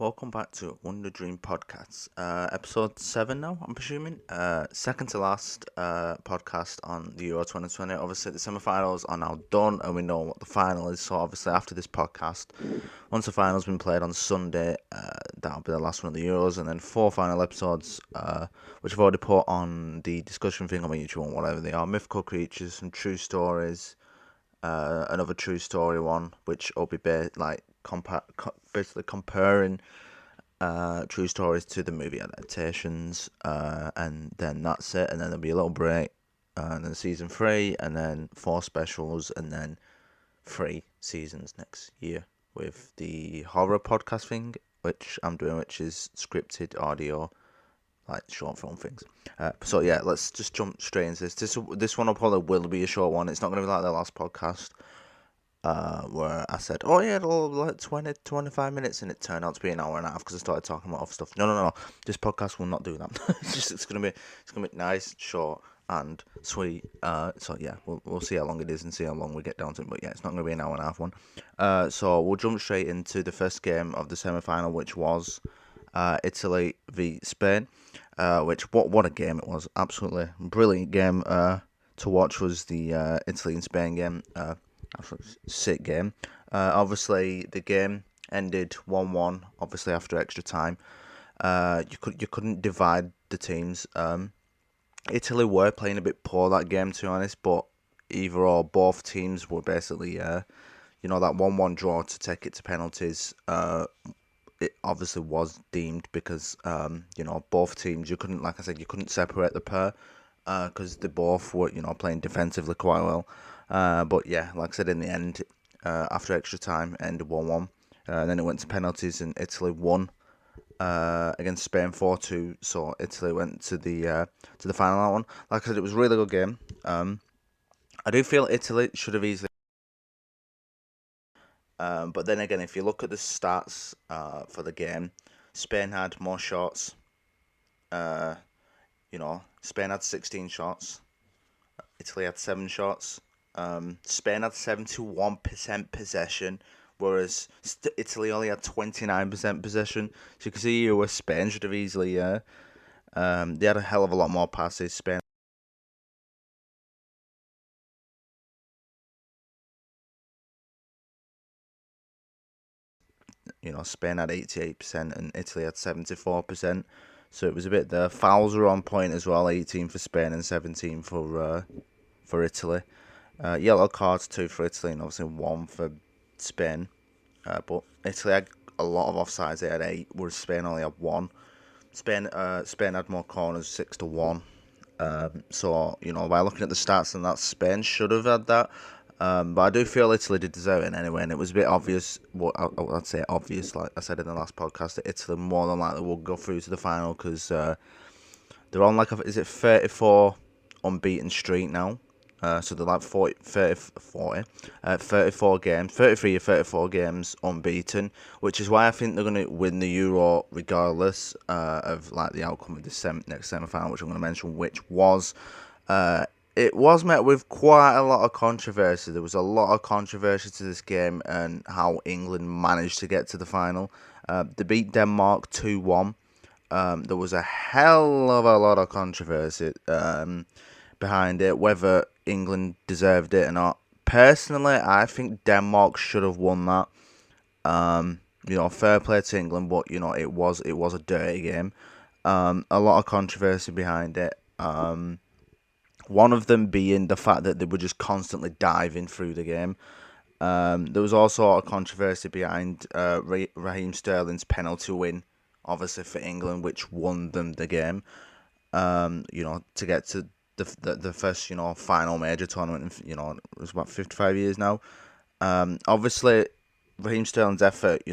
Welcome back to Wonder Dream Podcasts. Episode 7 now, I'm presuming. Second to last podcast on the Euro 2020. Obviously, the semi finals are now done and we know what the final is. So, obviously, after this podcast, once the final's been played on Sunday, that'll be the last one of the Euros. And then 4 final episodes, which I've already put on the discussion thing on my YouTube and whatever they are. Mythical creatures, some true stories, another true story one, which will be basically comparing true stories to the movie adaptations, and then that's it. And then there'll be a little break, and then season 3, and then 4 specials, and then 3 seasons next year with the horror podcast thing, which I'm doing, which is scripted audio, like short film things. So yeah, let's just jump straight into this. This one will be a short one. It's not going to be like the last podcast, where I said, oh yeah, it'll like 20, 25 minutes, and it turned out to be an hour and a half because I started talking about other stuff. No. This podcast will not do that. It's gonna be nice, short, and sweet. So yeah, we'll see how long it is and see how long we get down to it. But yeah, it's not gonna be an hour and a half one. So we'll jump straight into the first game of the semi final, which was Italy v Spain. Which what a game it was! Absolutely brilliant game. To watch was the Italy and Spain game. Absolutely sick game. Obviously, the game ended 1-1. Obviously, after extra time, you couldn't divide the teams. Italy were playing a bit poor that game, to be honest, but either or, both teams were basically, that 1-1 draw to take it to penalties. It obviously was deemed because both teams, you couldn't separate the pair, because they both were playing defensively quite well. But yeah, like I said, in the end, after extra time, ended 1-1. And then it went to penalties, and Italy won against Spain 4-2. So Italy went to the final that one. Like I said, it was a really good game. I do feel Italy should have easily. But then again, if you look at the stats for the game, Spain had more shots. Uh, Spain had 16 shots. Italy had 7 shots. Spain had 71% possession, whereas Italy only had 29% possession. So you can see where Spain should have easily. They had a hell of a lot more passes. Spain had 88% and Italy had 74%. So it was a bit. The fouls were on point as well. 18 for Spain and 17 for Italy. Yellow cards, 2 for Italy and obviously 1 for Spain. But Italy had a lot of offsides. They had 8, whereas Spain only had 1. Spain had more corners, 6-1. So by looking at the stats and that, Spain should have had that. But I do feel Italy did deserve it anyway, and it was a bit obvious. Well, I'd say obvious, like I said in the last podcast, that Italy more than likely will go through to the final because they're on is it 34 unbeaten streak now. So they're like 34 games, 33 or 34 games unbeaten, which is why I think they're going to win the Euro regardless of like the outcome of the next semi-final, which I'm going to mention, which was it was met with quite a lot of controversy. There was a lot of controversy to this game and how England managed to get to the final. They beat Denmark 2-1. There was a hell of a lot of controversy behind it, whether England deserved it or not. Personally, I think Denmark should have won that. Fair play to England, but it was a dirty game. A lot of controversy behind it. One of them being the fact that they were just constantly diving through the game. There was also a controversy behind Raheem Sterling's penalty win, obviously for England, which won them the game. To get to the first final major tournament. It was about 55 years now. Obviously, Raheem Sterling's effort.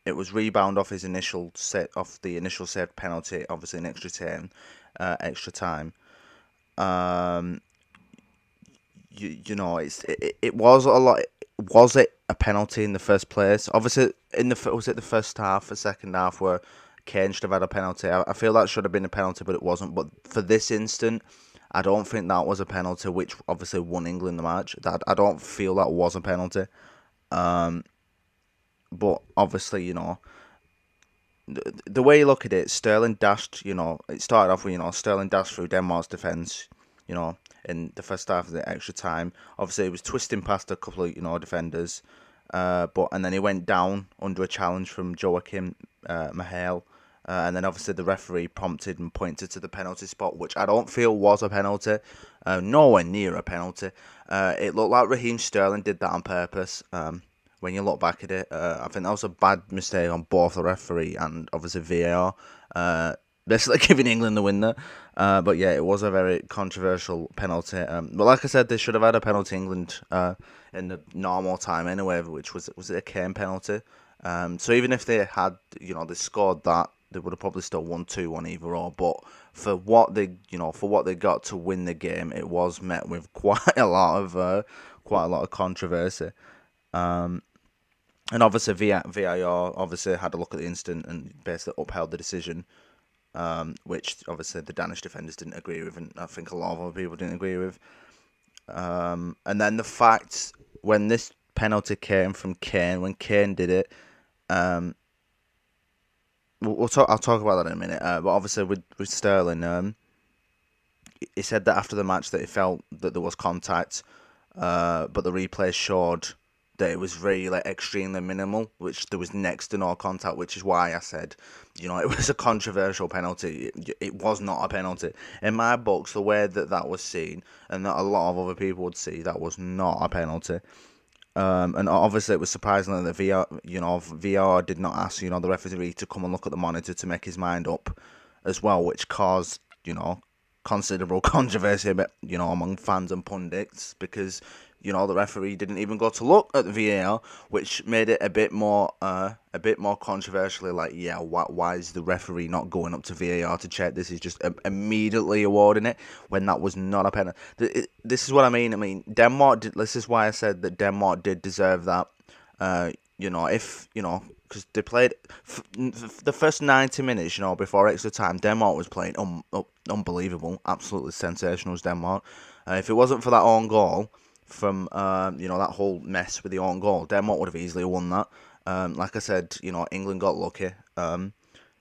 It was rebound off his initial saved penalty. Obviously, an extra time. It was a lot. Was it a penalty in the first place? Obviously, was it the first half, the second half where Kane should have had a penalty? I feel that should have been a penalty, but it wasn't. But for this instant, I don't think that was a penalty, which obviously won England the match. I don't feel that was a penalty. But but obviously, the way you look at it, Sterling dashed. It started off with Sterling dashed through Denmark's defence. You know, in the first half of the extra time. Obviously, he was twisting past a couple of defenders, and then he went down under a challenge from Joachim Mahale. And then obviously the referee prompted and pointed to the penalty spot, which I don't feel was a penalty, nowhere near a penalty. It looked like Raheem Sterling did that on purpose. When you look back at it, I think that was a bad mistake on both the referee and obviously VAR. Basically giving England the win there. But yeah, it was a very controversial penalty. But like I said, they should have had a penalty England in the normal time anyway, which was it a Kane penalty? So even if they had, they scored that, they would have probably still won 2-1 either or. But for what they got to win the game, it was met with quite a lot of controversy. And obviously VAR obviously had a look at the incident and basically upheld the decision, which obviously the Danish defenders didn't agree with, and I think a lot of other people didn't agree with. And then the fact when this penalty came from Kane, when Kane did it, I'll talk about that in a minute. But obviously with Sterling, he said that after the match that he felt that there was contact, but the replay showed that it was really extremely minimal, which there was next to no contact, which is why I said, it was a controversial penalty. It was not a penalty. In my books, the way that was seen, and that a lot of other people would see, that was not a penalty. And obviously it was surprising that VR did not ask, the referee to come and look at the monitor to make his mind up as well, which caused, considerable controversy among fans and pundits, because the referee didn't even go to look at the VAR, which made it a bit more controversially. Why is the referee not going up to VAR to check this? He's just immediately awarding it when that was not a penalty. This is what I mean. I mean, Denmark did. This is why I said that Denmark did deserve that. Because they played the first 90 minutes, before extra time, Denmark was playing unbelievable, absolutely sensational as Denmark. If it wasn't for that own goal from that whole mess with the own goal, Denmark would have easily won that. Like I said, England got lucky,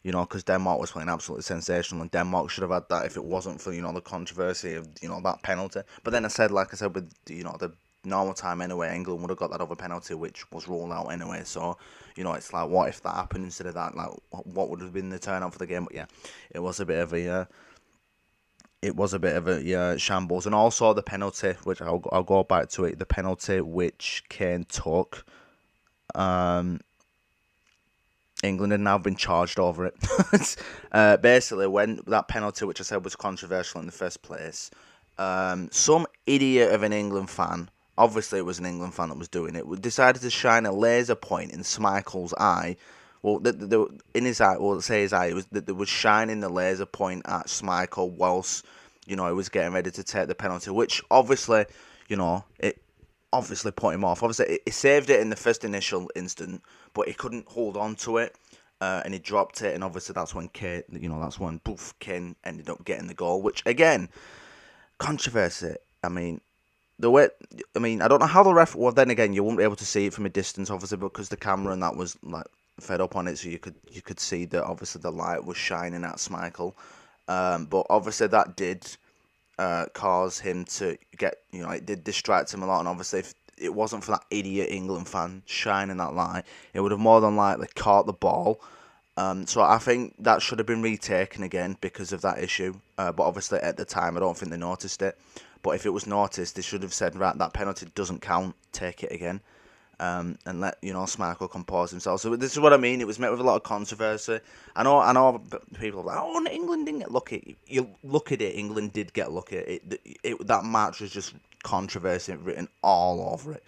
because Denmark was playing absolutely sensational, and Denmark should have had that if it wasn't for the controversy of that penalty. But then like I said, with the normal time anyway, England would have got that other penalty, which was ruled out anyway. So it's like, what if that happened instead of that? Like, what would have been the turnout for the game? But yeah, it was a bit of a shambles. And also the penalty, which I'll go back to it, the penalty which Kane took, England had now been charged over it. Basically, when that penalty, which I said was controversial in the first place, some idiot of an England fan, obviously it was an England fan that was doing it, decided to shine a laser point in Schmeichel's eye. Well, in his eye, well, say his eye, it was shining the laser point at Schmeichel whilst, he was getting ready to take the penalty, which obviously, it obviously put him off. Obviously, he saved it in the first initial instant, but he couldn't hold on to it, and he dropped it, and obviously that's when Kane ended up getting the goal, which, again, controversy. I don't know how the ref. Well, then again, you wouldn't be able to see it from a distance, obviously, because the camera and that was fed up on it, so you could see that obviously the light was shining at Schmeichel. But obviously that did cause him to get. It did distract him a lot, and obviously if it wasn't for that idiot England fan shining that light, it would have more than likely caught the ball. So I think that should have been retaken again because of that issue. But obviously at the time, I don't think they noticed it. But if it was noticed, they should have said, right, that penalty doesn't count, take it again. And let Schmeichel compose himself. So this is what I mean. It was met with a lot of controversy. I know people are like, oh, England didn't get lucky. You look at it, England did get lucky. That match was just controversy written all over it.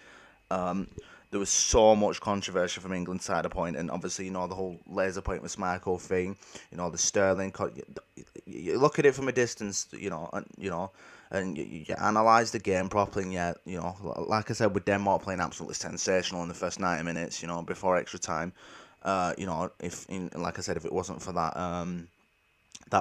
There was so much controversy from England's side of point, and obviously, the whole laser point with Schmeichel thing, the Sterling. You look at it from a distance, and you analyse the game properly, and like I said, with Denmark playing absolutely sensational in the first 90 minutes, before extra time, like I said, if it wasn't for that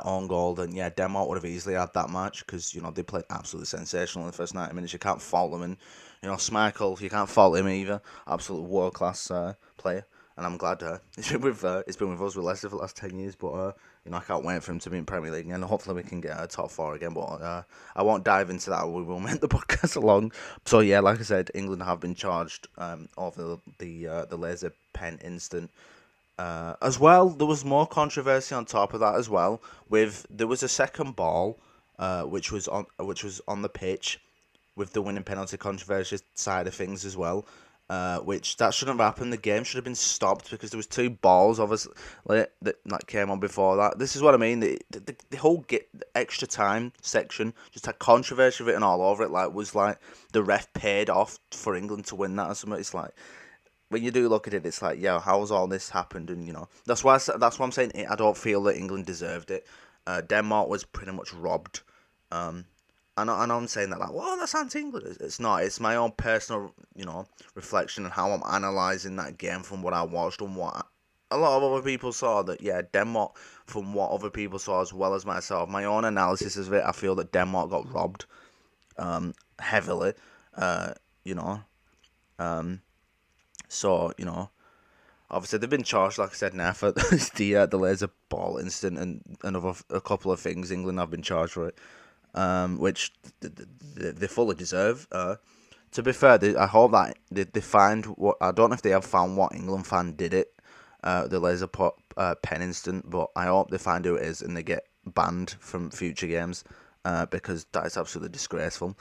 own goal, then yeah, Denmark would have easily had that match, because they played absolutely sensational in the first 90 minutes. You can't fault them, and Schmeichel, you can't fault him either. Absolute world class player. and I'm glad it's been with us with Leicester for the last 10 years. But I can't wait for him to be in Premier League, and hopefully we can get a top four again. But I won't dive into that. We will make the podcast along. So yeah, like I said, England have been charged over the laser pen incident. As well, there was more controversy on top of that as well. There was a second ball, which was on the pitch, with the winning penalty controversy side of things as well. Which that shouldn't have happened. The game should have been stopped because there was two balls obviously that came on before that. This is what I mean. The whole extra time section just had controversy written all over it. Like was like the ref paid off for England to win that or something. It's like when you do look at it, it's like, yeah, how's all this happened? And that's why I'm saying I don't feel that England deserved it. Denmark was pretty much robbed. I know I'm saying that like, well, that's anti-England. It's not. It's my own personal, reflection on how I'm analysing that game from what I watched and what a lot of other people saw. That, yeah, Denmark, from what other people saw as well as myself, my own analysis of it, I feel that Denmark got robbed heavily, you know. So, obviously they've been charged, like I said, now for the laser ball incident and a couple of things. England have been charged for it. Which they fully deserve. To be fair, I hope that they find what, I don't know if they have found what England fan did it, the laser pen incident, but I hope they find who it is and they get banned from future games, because that is absolutely disgraceful.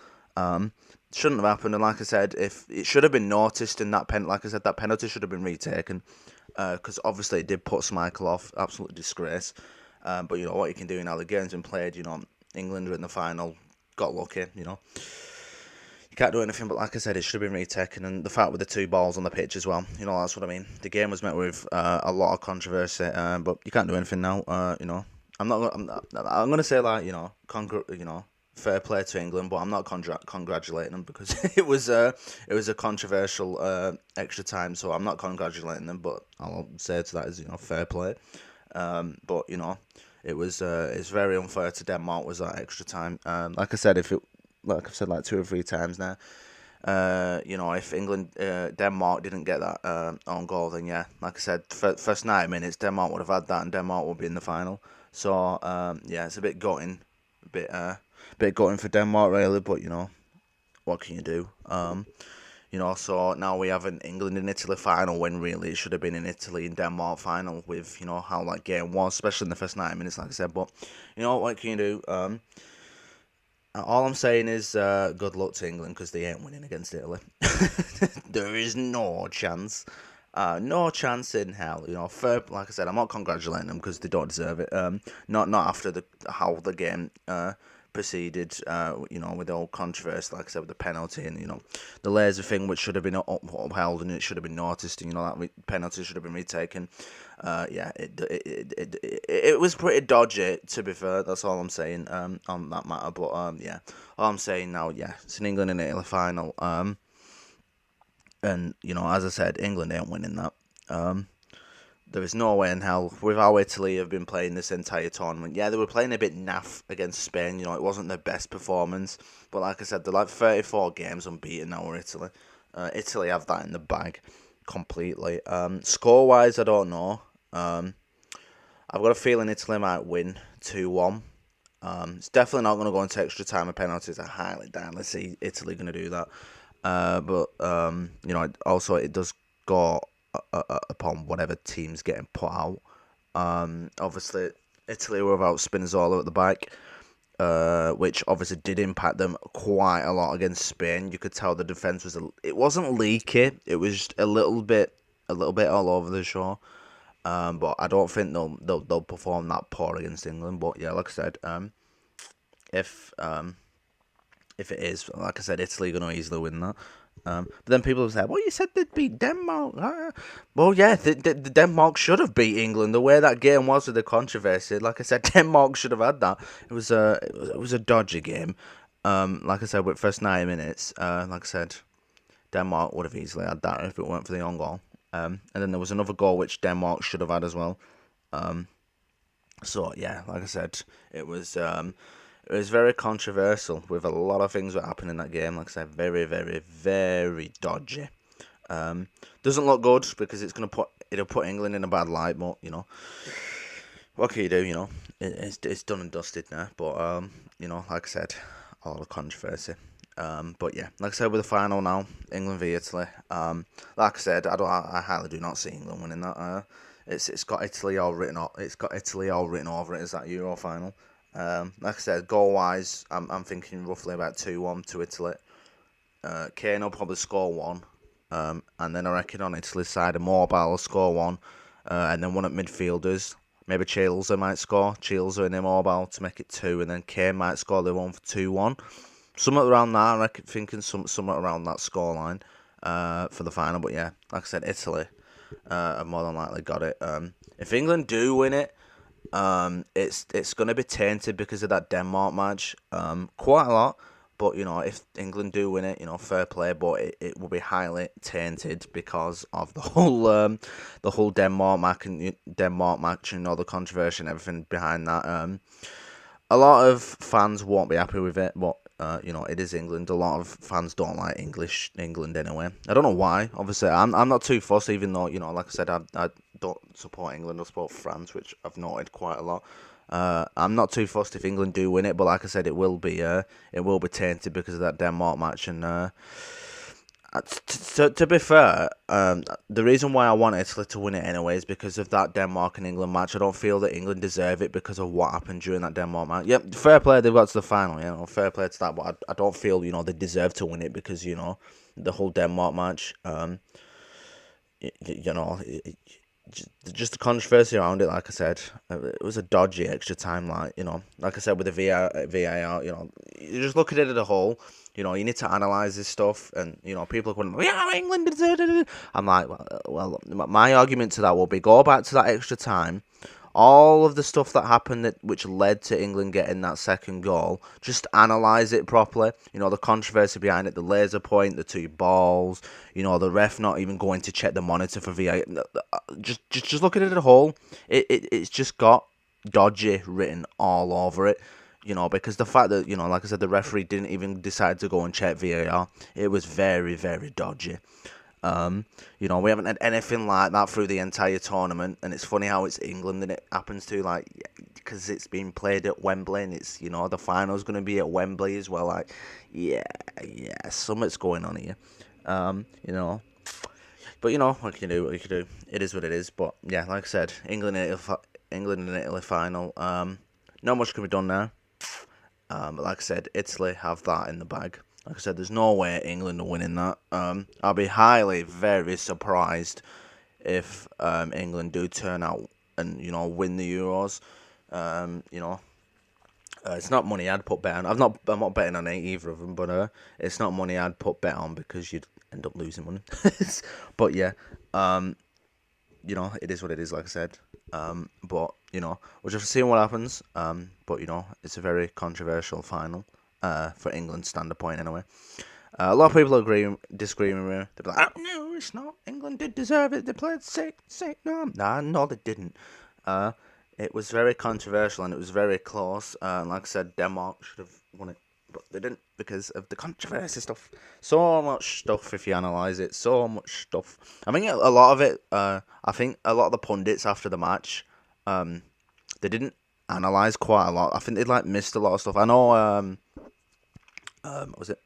Shouldn't have happened, and like I said, if it should have been noticed in that like I said, that penalty should have been retaken, because obviously it did put Schmeichel off, absolute disgrace. But what you can do now, the game's been played, England were in the final, got lucky, You can't do anything, but like I said, it should have been retaken, and the fact with the two balls on the pitch as well, that's what I mean. The game was met with a lot of controversy, but you can't do anything now, I'm going to say, like, fair play to England, but I'm not congratulating them because it was a controversial extra time, so I'm not congratulating them, but I'll say to that is, fair play. But it was it's very unfair to Denmark was that extra time. Like I said, like I've said like 2 or 3 times now, if England Denmark didn't get that own goal, then yeah, like I said, first 90 minutes Denmark would have had that and Denmark would be in the final. So yeah, it's a bit gutting, a bit gutting for Denmark really, but what can you do? So now we have an England and Italy final when really it should have been an Italy and Denmark final with, how that game was, especially in the first 90 minutes, like I said. But, what can you do? All I'm saying is good luck to England because they ain't winning against Italy. There is no chance. No chance in hell. Fair, like I said, I'm not congratulating them because they don't deserve it. Not after how the game proceeded, with the whole controversy, like I said, with the penalty and, the laser thing, which should have been upheld and it should have been noticed, and, that penalty should have been retaken. Yeah, it was pretty dodgy, to be fair, that's all I'm saying, on that matter, but, yeah, all I'm saying now, yeah, it's an England and Italy final, and, as I said, England ain't winning that, there is no way in hell, with how Italy have been playing this entire tournament. Yeah, they were playing a bit naff against Spain, it wasn't their best performance. But like I said, they're like 34 games unbeaten now with Italy. Italy have that in the bag completely. Score-wise, I don't know. I've got a feeling Italy might win 2-1. It's definitely not going to go into extra time and penalties. I highly doubt I see Italy going to do that. But, also it does go upon whatever team's getting put out. Obviously, Italy were without Spinazzola at the back, which obviously did impact them quite a lot against Spain. You could tell the defense it wasn't leaky. It was just a little bit all over the show. But I don't think they'll perform that poor against England. But yeah, like I said, if it is, like I said, Italy are going to easily win that. But then people have said, well, you said they'd beat Denmark. Well, yeah, the Denmark should have beat England. The way that game was with the controversy, like I said, Denmark should have had that. It was a dodgy game. Like I said, with first 9 minutes, like I said, Denmark would have easily had that if it weren't for the own goal. And then there was another goal which Denmark should have had as well. So yeah, like I said, it was very controversial with a lot of things that happened in that game. Like I said, very, very, very dodgy. Doesn't look good because it'll put England in a bad light. But what can you do? It's done and dusted now. But like I said, a lot of controversy. But yeah, like I said, with the final now, England v Italy. Like I said, I highly do not see England winning that. It's got Italy all written off. It's got Italy all written over it as that Euro final. Like I said, goal wise, I'm thinking roughly about 2-1 to Italy. Kane will probably score one. And then I reckon on Italy's side, Immobile will score one. And then one at midfielders. Maybe Chelsea might score. Chelsea and Immobile to make it two. And then Kane might score the one for 2-1. Somewhat around that, I reckon, thinking somewhat around that scoreline for the final. But yeah, like I said, Italy have more than likely got it. If England do win it, it's going to be tainted because of that Denmark match. Quite a lot. But, if England do win it, fair play. But it will be highly tainted because of the whole Denmark match and all the controversy and everything behind that. A lot of fans won't be happy with it, but it is England. A lot of fans don't like England anyway. I don't know why. Obviously, I'm not too fussed, even though like I said, I don't support England. I support France, which I've noted quite a lot. I'm not too fussed if England do win it, but like I said, it will be tainted because of that Denmark match. And to be fair, the reason why I want Italy to win it anyway is because of that Denmark and England match. I don't feel that England deserve it because of what happened during that Denmark match. Yep, fair play, they've got to the final. Fair play to that, but I don't feel they deserve to win it because the whole Denmark match. Just the controversy around it, like I said, it was a dodgy extra time. Like I said with the VAR, you just look at it as a whole. You need to analyze this stuff, and people are going, "Yeah, England deserved it." I'm like, well, my argument to that will be go back to that extra time. All of the stuff that happened which led to England getting that second goal, just analyse it properly. The controversy behind it, the laser point, the two balls, the ref not even going to check the monitor for VAR. Just look at it as a whole. It's just got dodgy written all over it. Because the fact that, like I said, the referee didn't even decide to go and check VAR, it was very, very dodgy. We haven't had anything like that through the entire tournament, and it's funny how it's England and it happens to, because it's being played at Wembley, and it's, the final's going to be at Wembley as well. Yeah, something's going on here. But what can you do? It is what it is. But yeah, like I said, England and Italy final. Not much can be done now. But like I said, Italy have that in the bag. Like I said, there's no way England are winning that. I'll be very surprised if England do turn out and win the Euros. It's not money I'd put bet on. I'm not betting on either of them, but it's not money I'd put bet on because you'd end up losing money. But yeah, it is what it is. Like I said, but we'll just see what happens. But it's a very controversial final. For England's standpoint anyway. A lot of people disagree with me. They'll be like, oh, no, it's not. England did deserve it. They played sick. No, they didn't. It was very controversial and it was very close. Like I said, Denmark should have won it, but they didn't because of the controversy stuff. So much stuff if you analyse it. So much stuff. I mean, a lot of it, I think a lot of the pundits after the match, they didn't analyse quite a lot. I think they missed a lot of stuff. I know, what was it?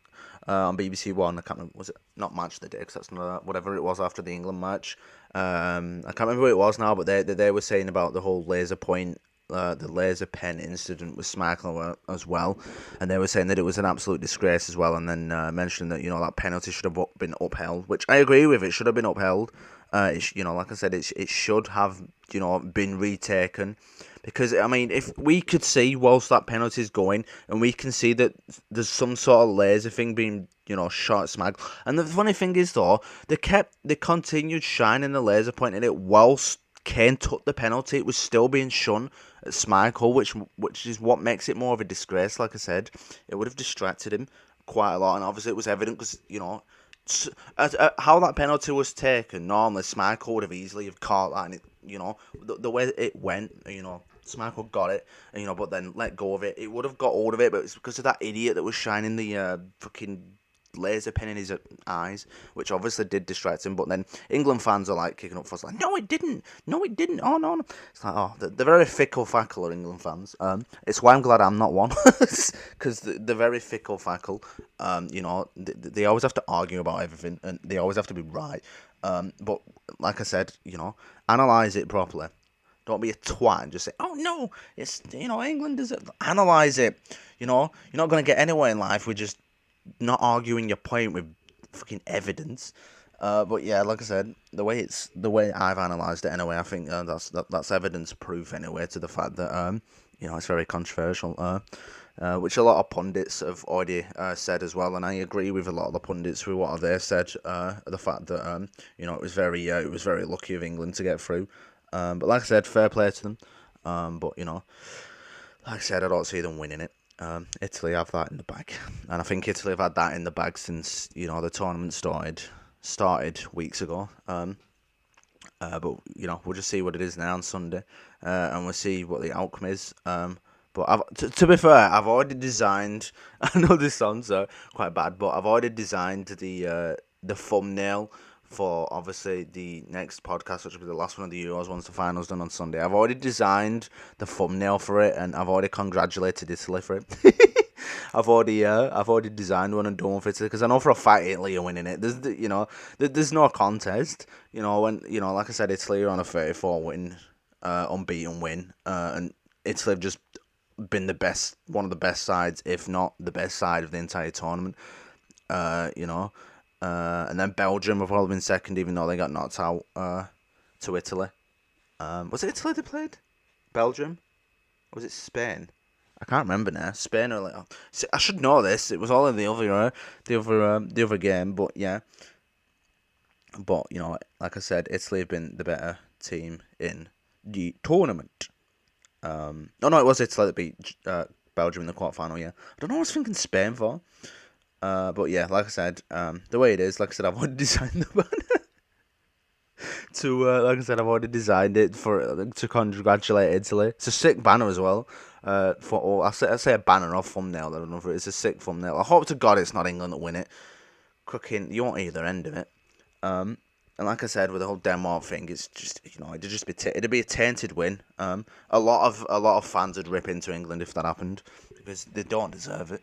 On BBC One, I can't remember, was it not Match of the Day, because that's not, whatever it was after the England match. I can't remember what it was now, but they were saying about the whole laser point, the laser pen incident with Schmeichel as well, and they were saying that it was an absolute disgrace as well, and then mentioning that that penalty should have been upheld, which I agree with. It should have been upheld. Like I said, it should have been retaken. Because, I mean, if we could see whilst that penalty is going, and we can see that there's some sort of laser thing being, shot at Smag. And the funny thing is, though, they continued shining the laser point at it whilst Kane took the penalty. It was still being shone at Schmeichel, which is what makes it more of a disgrace. Like I said, it would have distracted him quite a lot. And obviously it was evident because, how that penalty was taken, normally Schmeichel would have easily have caught that. And, the way it went, Schmeichel got it, but then let go of it. It would have got hold of it, but it's because of that idiot that was shining the fucking laser pin in his eyes, which obviously did distract him. But then England fans are like kicking up fuss, like, no, it didn't. Oh no, no. It's like, oh, they're very fickle fackle, are England fans. It's why I'm glad I'm not one, because they're very fickle fackle. You know, they always have to argue about everything, and they always have to be right. But like I said, you know, analyze it properly. Don't be a twat and just say, oh no, it's, you know, England does it. Analyze it. You know, you're not going to get anywhere in life with just not arguing your point with fucking evidence. But yeah, like I said, the way I've analysed it anyway, I think that's evidence proof anyway to the fact that you know, it's very controversial. Which a lot of pundits have already said as well, and I agree with a lot of the pundits with what they said. The fact that you know, it was very lucky of England to get through. But like I said, fair play to them. But you know, like I said, I don't see them winning it. Italy have that in the bag, and I think Italy have had that in the bag since, you know, the tournament started weeks ago. But you know, we'll just see what it is now on Sunday, and we'll see what the outcome is. But to be fair, I've already designed. I know this sounds quite bad, but I've already designed the thumbnail for obviously the next podcast, which will be the last one of the Euros once the final's done on Sunday. I've already designed the thumbnail for it, and I've already congratulated Italy for it. I've already designed one and done one for Italy, because I know for a fact Italy are winning it. There's no contest. You know, when, you know, like I said, Italy are on a 34 win, unbeaten win, and Italy have just been one of the best sides, if not the best side of the entire tournament. You know, and then Belgium have probably been second, even though they got knocked out to Italy. Was it Italy they played? Belgium? Or was it Spain? I can't remember now. Spain or like, I should know this. It was all in the other game, but yeah. But you know, like I said, Italy have been the better team in the tournament. Oh no, it was Italy that beat Belgium in the quarterfinal. Yeah, I don't know what I was thinking Spain for. But yeah, like I said, the way it is, like I said, I've already designed the banner. Like I said, I've already designed it to congratulate Italy. It's a sick banner as well. I say a banner or thumbnail. I don't know if it's a sick thumbnail. I hope to God it's not England that win it. Cooking, you want either end of it. And like I said, with the whole Denmark thing, it's just, you know, it'd be a tainted win. A lot of fans would rip into England if that happened, because they don't deserve it.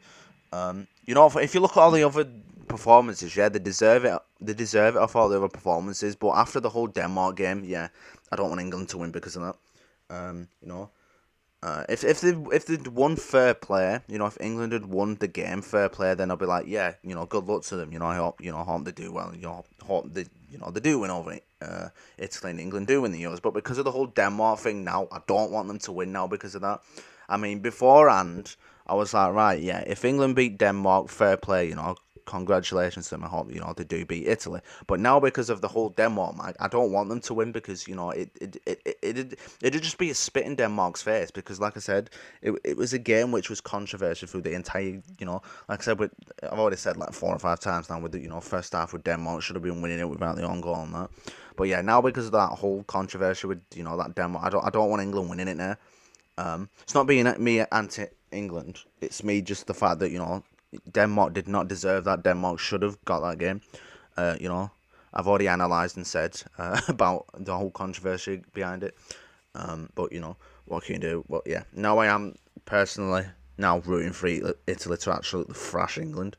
You know, if you look at all the other performances, yeah, they deserve it. They deserve it off all the other performances. But after the whole Denmark game, yeah, I don't want England to win because of that. You know, if they'd won fair play, you know, if England had won the game fair play, then I'll be like, yeah, you know, good luck to them. You know, I hope they do well. You know, hope they do win over Italy, and England do win the Euros. But because of the whole Denmark thing now, I don't want them to win now because of that. I mean, beforehand, I was like, right, yeah, if England beat Denmark, fair play, you know, congratulations to them. I hope, you know, they do beat Italy. But now, because of the whole Denmark match, I don't want them to win, because, you know, it'd just be a spit in Denmark's face, because, like I said, it was a game which was controversial through the entire, you know, like I said, I've already said like 4 or 5 times now, with the, you know, first half with Denmark should have been winning it without the own goal and that. But yeah, now because of that whole controversy with, you know, that Denmark, I don't want England winning it now. It's not being me anti-England. It's me just the fact that, you know, Denmark did not deserve that. Denmark should have got that game. You know, I've already analysed and said about the whole controversy behind it. But, you know, what can you do? But, yeah, now I am personally now rooting for Italy to absolutely thrash England.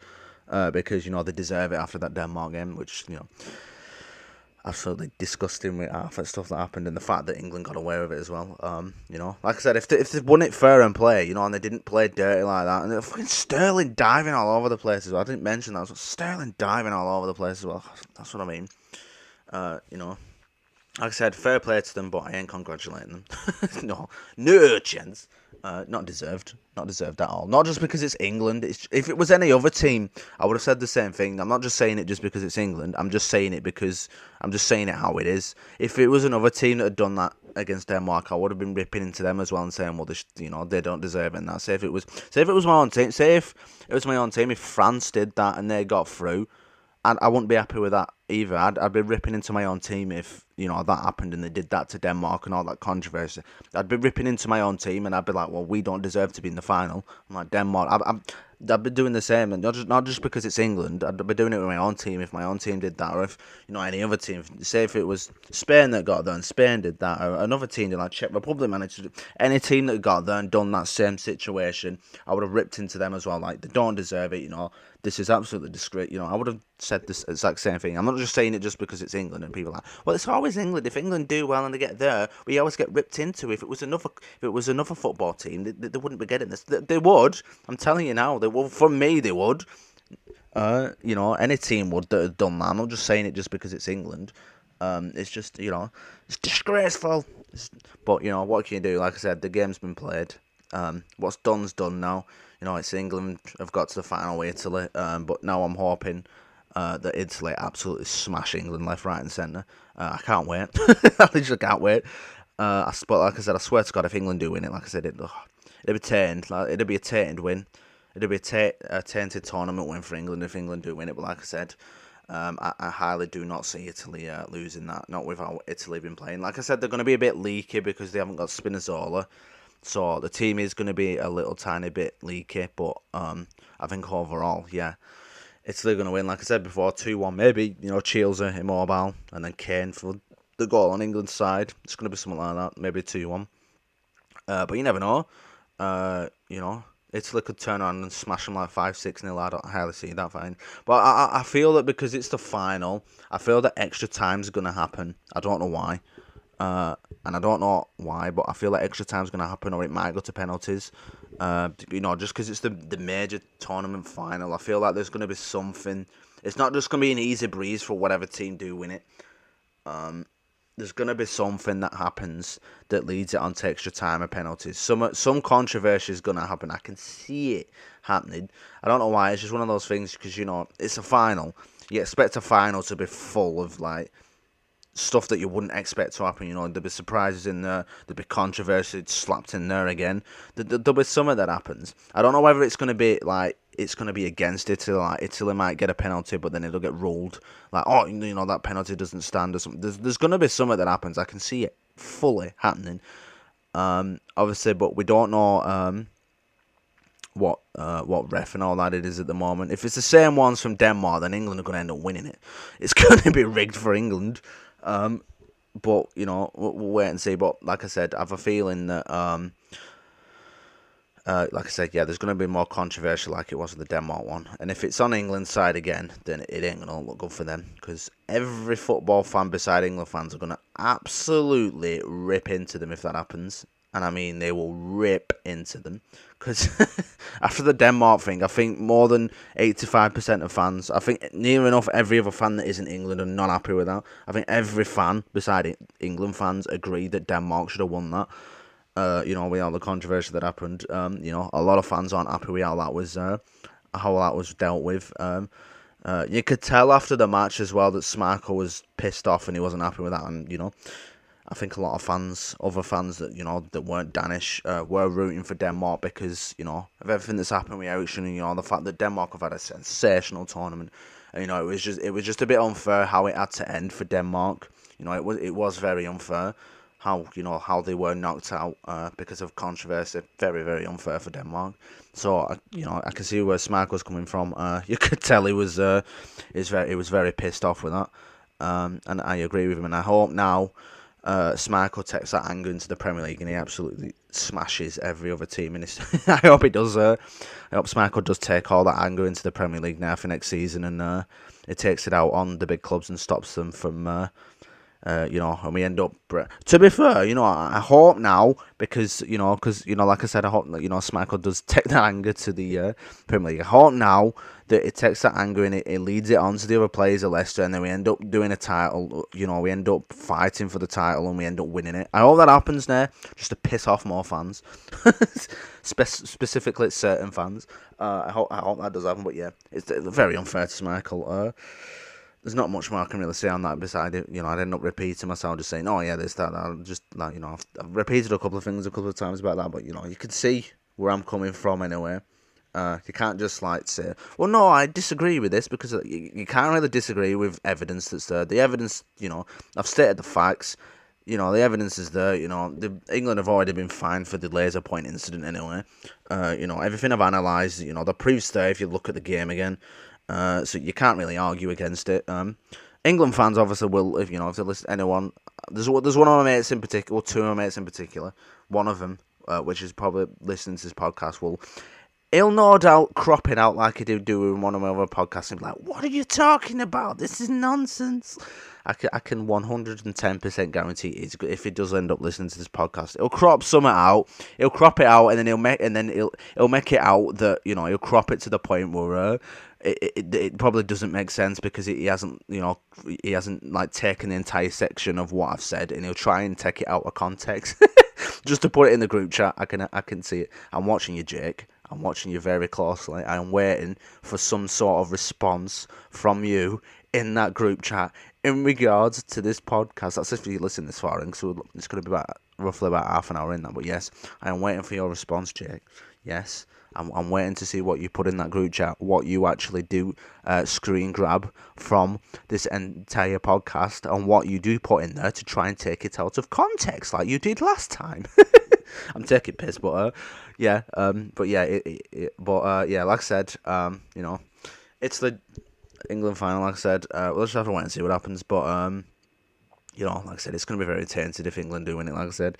Because, you know, they deserve it after that Denmark game, which, you know, absolutely disgusting with half that stuff that happened, and the fact that England got away with it as well. You know, like I said, if they won it fair and play, you know, and they didn't play dirty like that, and they're fucking Sterling diving all over the place as well. I didn't mention that. Sterling diving all over the place as well. That's what I mean. You know, like I said, fair play to them, but I ain't congratulating them. No chance. Not deserved at all. Not just because it's England. If it was any other team, I would have said the same thing. I'm not just saying it just because it's England. I'm just saying it because I'm just saying it how it is. If it was another team that had done that against Denmark, I would have been ripping into them as well and saying, well, they don't deserve it. And that. Say if it was my own team. Say if it was my own team. If France did that and they got through, and I wouldn't be happy with that either. I'd be ripping into my own team if that happened and they did that to Denmark and all that controversy, I'd be ripping into my own team and I'd be like, well, we don't deserve to be in the final. I'm like, Denmark, I'd be doing the same, and not just because it's England. I'd be doing it with my own team if my own team did that, or if any other team. Say if it was Spain that got there and Spain did that, or another team did, like Czech Republic managed to do. Any team that got there and done that same situation, I would have ripped into them as well. Like, they don't deserve it. This is absolutely disgrace. I would have said this exact same thing. I'm not just saying it just because it's England and people are like, well, it's always England. If England do well and they get there, we always get ripped into. If it was another football team, they wouldn't be getting this. They would. I'm telling you now. They would. For me, they would. Any team would that have done that. I'm not just saying it just because it's England. It's just it's disgraceful. But what can you do? Like I said, the game's been played. What's done's done now. It's England have got to the final with Italy, but now I'm hoping that Italy absolutely smash England left, right and centre. I can't wait. I literally can't wait. But like I said, I swear to God, if England do win it, like I said, it'd be tainted. It'd be a tainted win. It'd be a tainted tournament win for England if England do win it. But like I said, I highly do not see Italy losing that, not with how Italy been playing. Like I said, they're going to be a bit leaky because they haven't got Spinazzola. So the team is going to be a little tiny bit leaky, but I think overall, yeah, Italy are going to win. Like I said before, 2-1, maybe, Chiesa, Immobile, and then Kane for the goal on England's side. It's going to be something like that, maybe 2-1. But you never know. Italy could turn around and smash them like 5-6-0. I don't highly see that fine. But I feel that because it's the final, I feel that extra time's going to happen. I don't know why. And I don't know why, but I feel like extra time's going to happen, or it might go to penalties. Just because it's the major tournament final, I feel like there's going to be something. It's not just going to be an easy breeze for whatever team do win it. There's going to be something that happens that leads it on to extra time or penalties. Some controversy is going to happen. I can see it happening. I don't know why. It's just one of those things because, it's a final. You expect a final to be full of, like, stuff that you wouldn't expect to happen. There'll be surprises in there. There'll be controversy slapped in there again. There'll be something that happens. I don't know whether it's going to be like it's going to be against Italy. Like Italy might get a penalty, but then it'll get ruled. Like, that penalty doesn't stand or something. There's going to be something that happens. I can see it fully happening. Obviously, but we don't know what ref and all that it is at the moment. If it's the same ones from Denmark, then England are going to end up winning it. It's going to be rigged for England. But we'll wait and see. But like I said, I have a feeling that like I said, yeah, there's going to be more controversy like it was with the Denmark one. And if it's on England's side again, then it ain't going to look good for them. Because every football fan beside England fans are going to absolutely rip into them if that happens. And I mean, they will rip into them. Because after the Denmark thing, I think more than 85% of fans, I think near enough every other fan that isn't England are not happy with that. I think every fan beside England fans agree that Denmark should have won that. With all the controversy that happened. A lot of fans aren't happy with how that was dealt with. You could tell after the match as well that Schmeichel was pissed off and he wasn't happy with that. And I think a lot of fans, other fans that that weren't Danish, were rooting for Denmark because of everything that's happened with Eriksen and the fact that Denmark have had a sensational tournament. And, it was just a bit unfair how it had to end for Denmark. It was very unfair. How they were knocked out because of controversy. Very, very unfair for Denmark. So I can see where Schmeichel was coming from. You could tell he was very pissed off with that. And I agree with him. And I hope now Schmeichel takes that anger into the Premier League and he absolutely smashes every other team. And I hope he does. I hope Schmeichel does take all that anger into the Premier League now for next season and it takes it out on the big clubs and stops them from. And we end up. To be fair, I hope now because like I said, I hope that Schmeichel does take that anger to the Premier League. I hope now that it takes that anger and it leads it on to the other players of Leicester, and then we end up doing a title. We end up fighting for the title and we end up winning it. I hope that happens there, just to piss off more fans, specifically certain fans. I hope that does happen, but yeah, it's very unfair to Schmeichel. There's not much more I can really say on that beside it. I'd end up repeating myself, just saying, oh yeah, this, that. I've repeated a couple of things a couple of times about that, but you can see where I'm coming from anyway. You can't just like say, well, no, I disagree with this because you can't really disagree with evidence that's there. The evidence, I've stated the facts. The evidence is there. England have already been fined for the laser point incident anyway. Everything I've analysed, the proof's there if you look at the game again. So you can't really argue against it. England fans obviously will, if they listen to anyone. There's one of my mates in particular, or two of my mates in particular. One of them, which is probably listening to this podcast, he'll no doubt crop it out like he did do in one of my other podcasts and be like, "What are you talking about? This is nonsense." I can 110% guarantee if he does end up listening to this podcast, he'll crop something out. He'll crop it out, and then he'll make it out that he'll crop it to the point where it probably doesn't make sense because he hasn't like taken the entire section of what I've said, and he'll try and take it out of context just to put it in the group chat. I can see it. I'm watching you, Jake. I'm watching you very closely. I'm waiting for some sort of response from you in that group chat in regards to this podcast. That's if you listen this far in, so it's going to be roughly about half an hour in that. But yes, I am waiting for your response, Jake. Yes, I'm waiting to see what you put in that group chat, what you actually do screen grab from this entire podcast, and what you do put in there to try and take it out of context like you did last time. I'm taking piss, but yeah, like I said, it's the England final. Like I said, we'll just have to wait and see what happens. But like I said, it's going to be very tainted if England do win it. Like I said,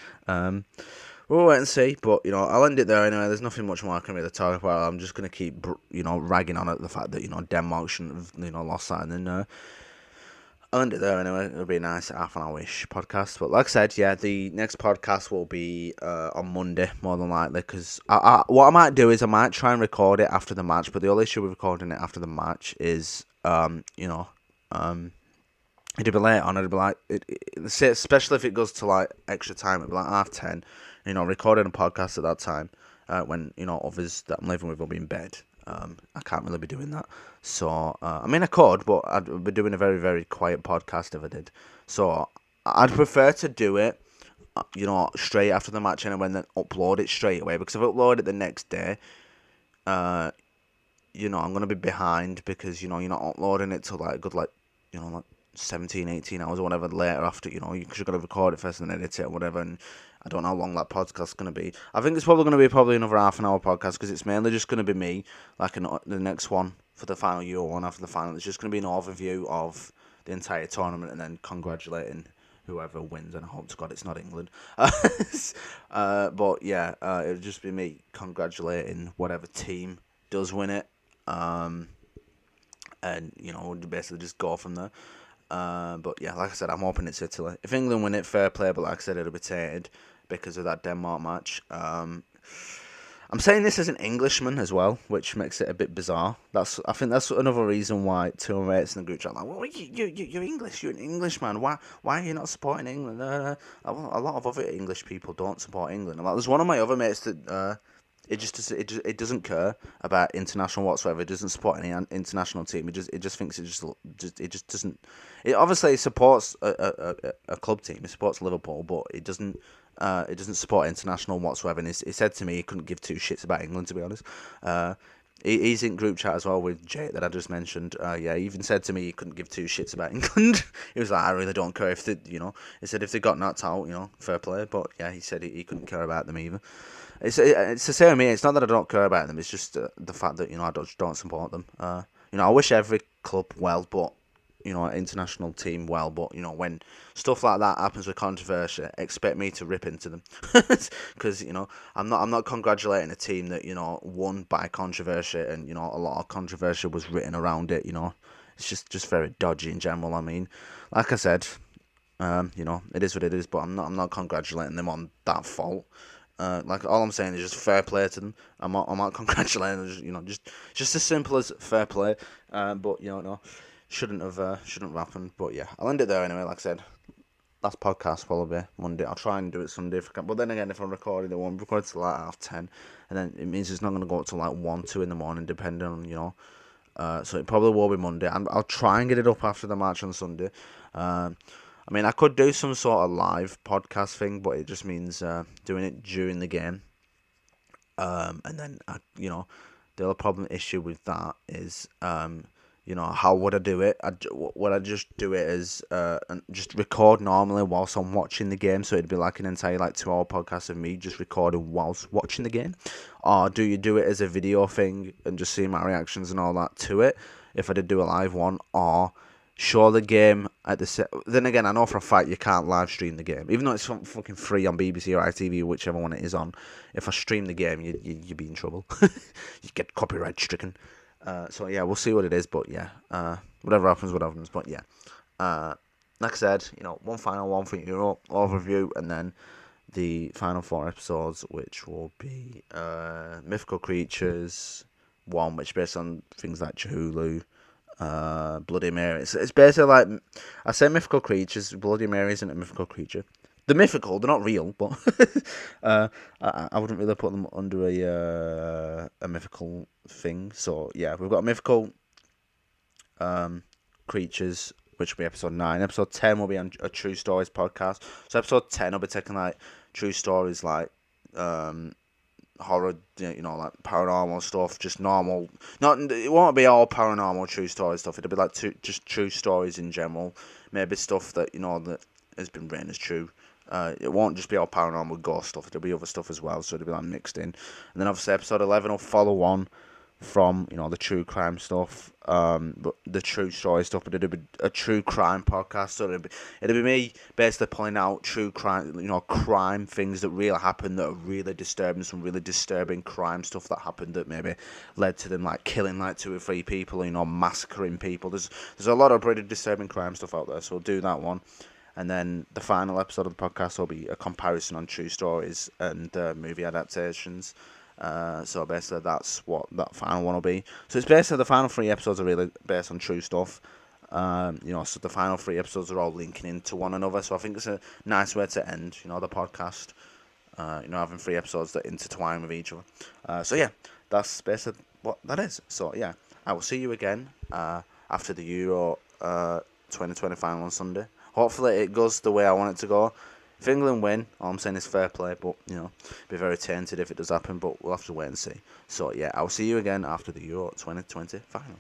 we'll wait and see. But I'll end it there anyway. There's nothing much more I can really talk about. I'm just going to keep ragging on at the fact that Denmark shouldn't have lost that, and then I'll end it there anyway. It'll be a nice half an hour-ish podcast. But like I said, yeah, the next podcast will be on Monday, more than likely. Because what I might do is I might try and record it after the match. But the only issue with recording it after the match is, it'll be late on. It'll be like, especially if it goes to like extra time, it'll be like 10:30. Recording a podcast at that time when others that I'm living with will be in bed. I can't really be doing that. So, I could, but I'd be doing a very, very quiet podcast if I did. So, I'd prefer to do it, straight after the match anyway, and then upload it straight away. Because if I upload it the next day, I'm going to be behind because, you're not uploading it till like a good, like 17, 18 hours or whatever later after, because you've got to record it first and then edit it or whatever, and I don't know how long that podcast's going to be. I think it's probably going to be another half an hour podcast because it's mainly just going to be me, like the next one for the final Euro one after the final. It's just going to be an overview of the entire tournament and then congratulating whoever wins, and I hope to God it's not England. But yeah, it'll just be me congratulating whatever team does win it, and we'll basically just go from there. But yeah, like I said, I'm hoping it's Italy. If England win it, fair play, but like I said, it'll be tainted because of that Denmark match. I'm saying this as an Englishman as well, which makes it a bit bizarre. I think that's another reason why two of my mates in the group chat are like, well, you're English, you're an Englishman. Why are you not supporting England? A lot of other English people don't support England. There's one of my other mates that it doesn't care about international whatsoever. It doesn't support any international team. It just thinks it just doesn't. It obviously supports a club team. It supports Liverpool, but it doesn't support international whatsoever. And he said to me he couldn't give two shits about England, to be honest. He's in group chat as well with Jake that I just mentioned. He even said to me he couldn't give two shits about England. He was like, I really don't care if they, he said if they got knocked out, fair play. But yeah, he said he couldn't care about them either. It's the same with me. It's not that I don't care about them. It's just the fact that I don't support them. I wish every club well, but international team well. But when stuff like that happens with controversy, expect me to rip into them because I'm not congratulating a team that won by controversy and a lot of controversy was written around it. It's just very dodgy in general. I mean, like I said, it is what it is. But I'm not congratulating them on that fault. Like all I'm saying is just fair play to them. I'm not congratulating them. Just as simple as fair play. But no, shouldn't have happened. But yeah, I'll end it there anyway. Like I said, last podcast will be Monday. I'll try and do it Sunday if I can. But then again, if I'm recording it, I'm recording till like 10:30, and then it means it's not going to go up till like 1, 2 in the morning, depending on so it probably will be Monday. And I'll try and get it up after the match on Sunday. I could do some sort of live podcast thing, but it just means doing it during the game. And then, The other problem issue with that is, how would I do it? Would I just do it as and just record normally whilst I'm watching the game? So it'd be like an entire 2 hour podcast of me just recording whilst watching the game, or do you do it as a video thing and just see my reactions and all that to it? If I did do a live one, or show the game at the then again, I know for a fact you can't live stream the game, even though it's fucking free on BBC or ITV, whichever one it is on. If I stream the game, you'd be in trouble. You get copyright stricken. So yeah, we'll see what it is, but yeah, whatever happens. But yeah, like I said, one final one for Euro overview, and then the final 4 episodes, which will be Mythical Creatures, one which is based on things like Cthulhu, Bloody Mary. It's basically like, I say mythical creatures. Bloody Mary isn't a mythical creature. They're mythical. They're not real, but I wouldn't really put them under a mythical thing. So yeah, we've got mythical creatures, which will be episode 9. Episode 10 will be on a True Stories podcast. So episode 10 will be taking true stories horror, like paranormal stuff, just normal. It won't be all paranormal true story stuff. It'll be just true stories in general. Maybe stuff that that has been written as true. It won't just be all paranormal ghost stuff. There'll be other stuff as well. So it'll be mixed in. And then obviously episode 11 will follow on from the true crime stuff, but the true story stuff. But it'll be a true crime podcast. So it'll be me basically pulling out true crime, crime things that really happened that are really disturbing. Some really disturbing crime stuff that happened that maybe led to them killing 2 or 3 people, massacring people. There's a lot of pretty disturbing crime stuff out there. So we'll do that one. And then the final episode of the podcast will be a comparison on true stories and movie adaptations. So basically that's what that final one will be. So it's basically the final 3 episodes are really based on true stuff. So the final 3 episodes are all linking into one another. So I think it's a nice way to end, the podcast. Having 3 episodes that intertwine with each other. So yeah, that's basically what that is. So yeah, I will see you again after the Euro 2020 final on Sunday. Hopefully it goes the way I want it to go. If England win, all I'm saying is fair play, but, be very tainted if it does happen, but we'll have to wait and see. So, yeah, I'll see you again after the Euro 2020 final.